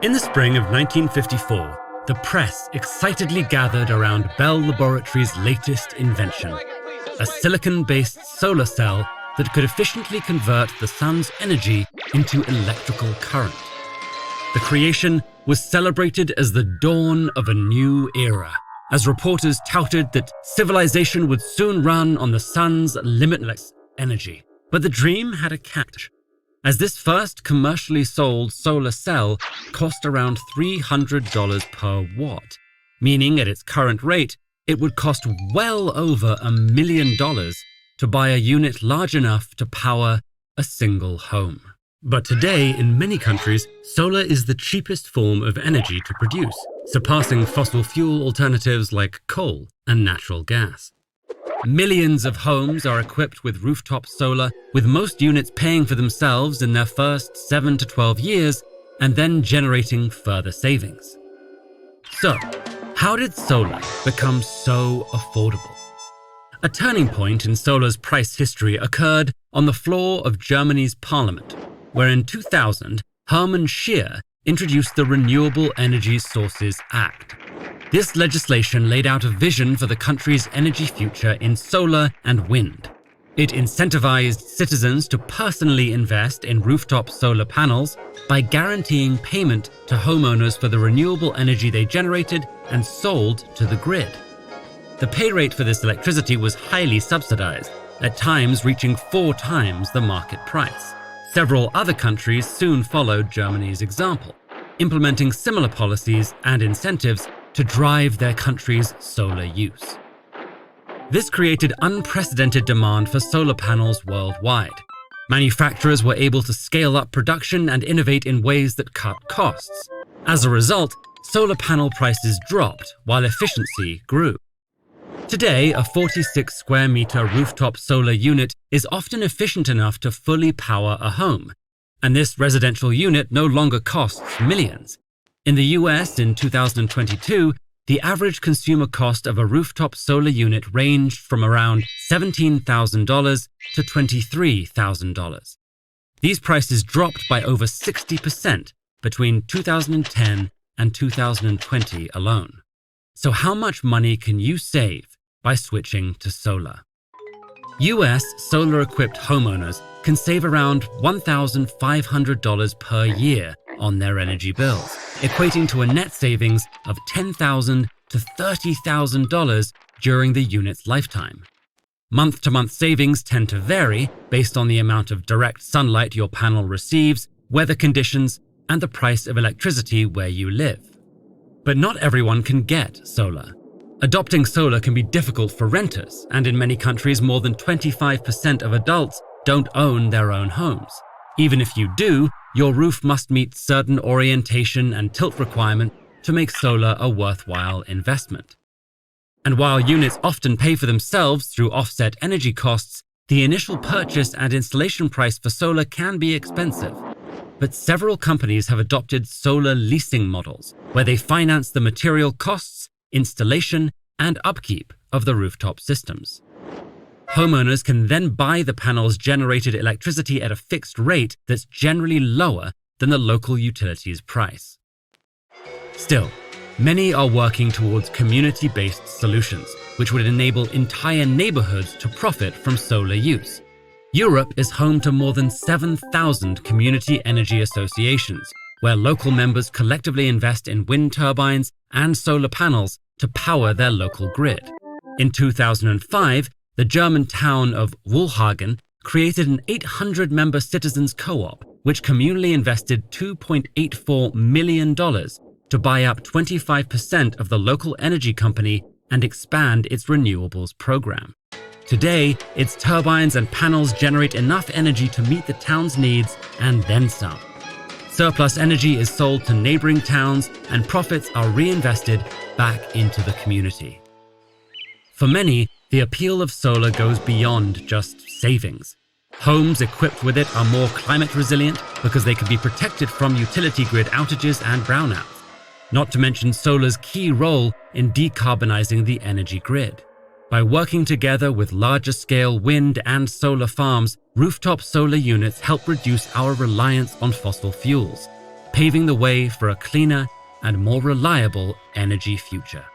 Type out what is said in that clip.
In the spring of 1954, the press excitedly gathered around Bell Laboratories' latest invention, a silicon-based solar cell that could efficiently convert the sun's energy into electrical current. The creation was celebrated as the dawn of a new era, as reporters touted that civilization would soon run on the sun's limitless energy. But the dream had a catch, as this first commercially sold solar cell cost around $300 per watt, meaning at its current rate, it would cost well over $1 million to buy a unit large enough to power a single home. But today, in many countries, solar is the cheapest form of energy to produce, surpassing fossil fuel alternatives like coal and natural gas. Millions of homes are equipped with rooftop solar, with most units paying for themselves in their first 7 to 12 years and then generating further savings. So, how did solar become so affordable? A turning point in solar's price history occurred on the floor of Germany's parliament, where in 2000, Hermann Scheer introduced the Renewable Energy Sources Act. This legislation laid out a vision for the country's energy future in solar and wind. It incentivized citizens to personally invest in rooftop solar panels by guaranteeing payment to homeowners for the renewable energy they generated and sold to the grid. The pay rate for this electricity was highly subsidized, at times reaching 4 times the market price. Several other countries soon followed Germany's example, implementing similar policies and incentives to drive their country's solar use. This created unprecedented demand for solar panels worldwide. Manufacturers were able to scale up production and innovate in ways that cut costs. As a result, solar panel prices dropped while efficiency grew. Today, a 46 square meter rooftop solar unit is often efficient enough to fully power a home, and this residential unit no longer costs millions. In the US in 2022, the average consumer cost of a rooftop solar unit ranged from around $17,000 to $23,000. These prices dropped by over 60% between 2010 and 2020 alone. So how much money can you save by switching to solar? US solar-equipped homeowners can save around $1,500 per year on their energy bills, equating to a net savings of $10,000 to $30,000 during the unit's lifetime. Month-to-month savings tend to vary based on the amount of direct sunlight your panel receives, weather conditions, and the price of electricity where you live. But not everyone can get solar. Adopting solar can be difficult for renters, and in many countries, more than 25% of adults don't own their own homes. Even if you do, your roof must meet certain orientation and tilt requirements to make solar a worthwhile investment. And while units often pay for themselves through offset energy costs, the initial purchase and installation price for solar can be expensive. But several companies have adopted solar leasing models, where they finance the material costs, installation, and upkeep of the rooftop systems. Homeowners can then buy the panel's generated electricity at a fixed rate that's generally lower than the local utility's price. Still, many are working towards community-based solutions, which would enable entire neighborhoods to profit from solar use. Europe is home to more than 7,000 community energy associations, where local members collectively invest in wind turbines and solar panels to power their local grid. In 2005, the German town of Wohlhagen created an 800-member citizens co-op, which communally invested $2.84 million to buy up 25% of the local energy company and expand its renewables program. Today, its turbines and panels generate enough energy to meet the town's needs and then some. Surplus energy is sold to neighboring towns, and profits are reinvested back into the community. For many, the appeal of solar goes beyond just savings. Homes equipped with it are more climate resilient because they can be protected from utility grid outages and brownouts, not to mention solar's key role in decarbonizing the energy grid. By working together with larger-scale wind and solar farms, rooftop solar units help reduce our reliance on fossil fuels. paving the way for a cleaner and more reliable energy future.